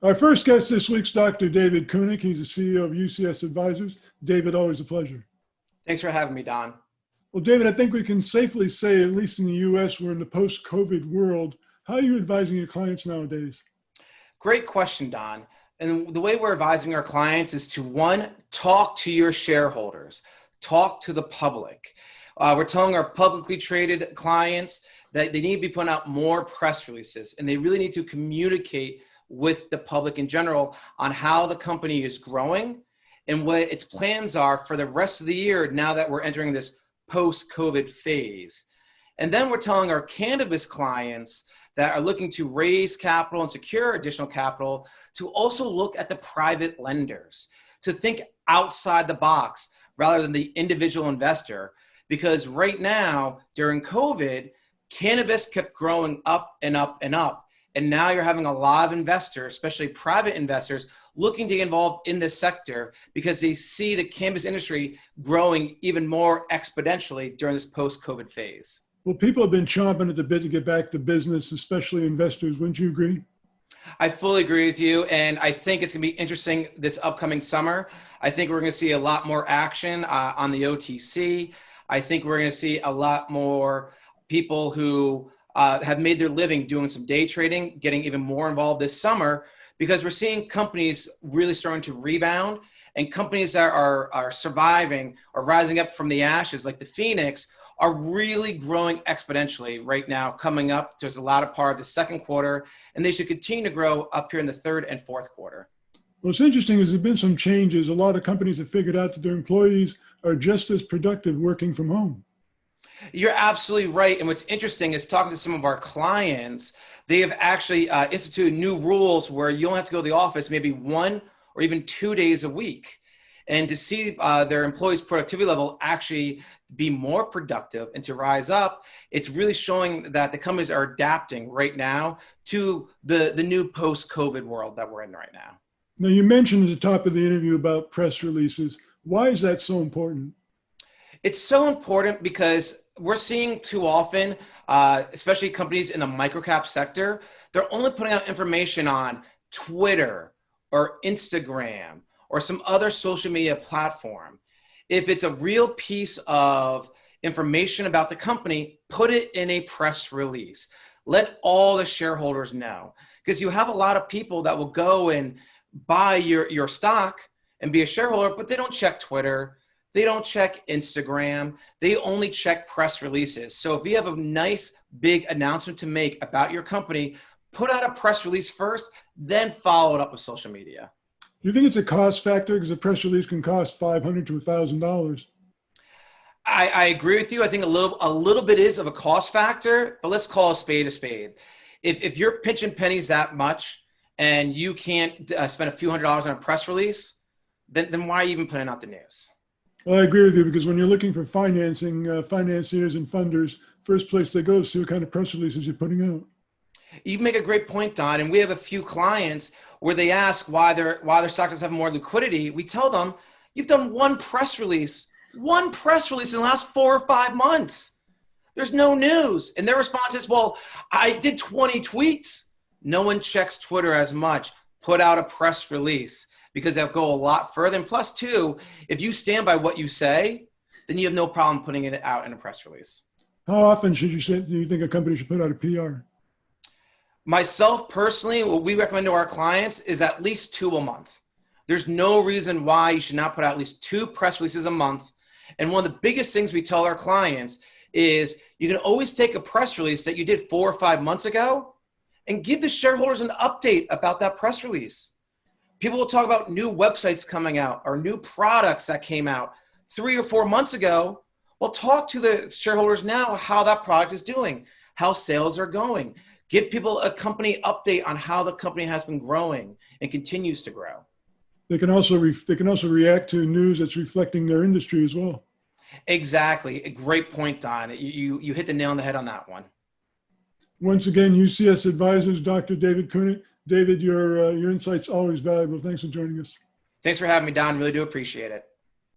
Our first guest this week's Dr. David Cunic. He's the CEO of UCS Advisors. David, always a pleasure. Thanks for having me, Don. Well, David, I think we can safely say, at least in the U.S., we're in the post-COVID world. How are you advising your clients nowadays? Great question, Don. And the way we're advising our clients is to, one, talk to your shareholders, talk to the public. We're telling our publicly traded clients that they need to be putting out more press releases, and they really need to communicate with the public in general on how the company is growing and what its plans are for the rest of the year now that we're entering this post-COVID phase. And then we're telling our cannabis clients that are looking to raise capital and secure additional capital to also look at the private lenders, to think outside the box rather than the individual investor. Because right now, during COVID, cannabis kept growing up and up and up. And now you're having a lot of investors, especially private investors, looking to get involved in this sector because they see the cannabis industry growing even more exponentially during this post-COVID phase. Well, people have been chomping at the bit to get back to business, especially investors. Wouldn't you agree? I fully agree with you. And I think it's going to be interesting this upcoming summer. I think we're going to see a lot more action on the OTC. I think we're going to see a lot more people who have made their living doing some day trading, getting even more involved this summer, because we're seeing companies really starting to rebound, and companies that are surviving or rising up from the ashes, like the Phoenix, are really growing exponentially right now. Coming up, there's a lot of part of the second quarter, and they should continue to grow up here in the third and fourth quarter. What's interesting is there's been some changes. A lot of companies have figured out that their employees are just as productive working from home. You're absolutely right. And what's interesting is talking to some of our clients, they have actually instituted new rules where you don't have to go to the office maybe 1 or even 2 days a week. And to see their employees' productivity level actually be more productive and to rise up, it's really showing that the companies are adapting right now to the new post-COVID world that we're in right now. Now, you mentioned at the top of the interview about press releases. Why is that so important? It's so important because we're seeing too often, especially companies in the microcap sector, they're only putting out information on Twitter or Instagram or some other social media platform. If it's a real piece of information about the company, put it in a press release. Let all the shareholders know, because you have a lot of people that will go and buy your stock and be a shareholder, but they don't check Twitter. They don't check Instagram. They only check press releases. So if you have a nice big announcement to make about your company, put out a press release first, then follow it up with social media. Do you think it's a cost factor? Because a press release can cost $500 to $1,000. I agree with you. I think a little bit is of a cost factor, but let's call a spade a spade. If you're pinching pennies that much and you can't spend a few $100s on a press release, then why are you even putting out the news? Well, I agree with you, because when you're looking for financing, financiers and funders, first place they go is see what kind of press releases you're putting out. You make a great point, Don. And we have a few clients where they ask why their stock doesn't have more liquidity. We tell them, you've done one press release in the last 4 or 5 months. There's no news. And their response is, well, I did 20 tweets. No one checks Twitter as much. Put out a press release, because they'll go a lot further. And plus, too, if you stand by what you say, then you have no problem putting it out in a press release. How often do you think a company should put out a PR? Myself, personally, what we recommend to our clients is at least 2 a month. There's no reason why you should not put out at least 2 press releases a month. And one of the biggest things we tell our clients is you can always take a press release that you did 4 or 5 months ago and give the shareholders an update about that press release. People will talk about new websites coming out or new products that came out 3 or 4 months ago. Well, talk to the shareholders now how that product is doing, how sales are going. Give people a company update on how the company has been growing and continues to grow. They can also react to news that's reflecting their industry as well. Exactly. A great point, Don. You hit the nail on the head on that one. Once again, UCS Advisors, Dr. David Cunic. David, your insight's always valuable. Thanks for joining us. Thanks for having me, Don. Really do appreciate it.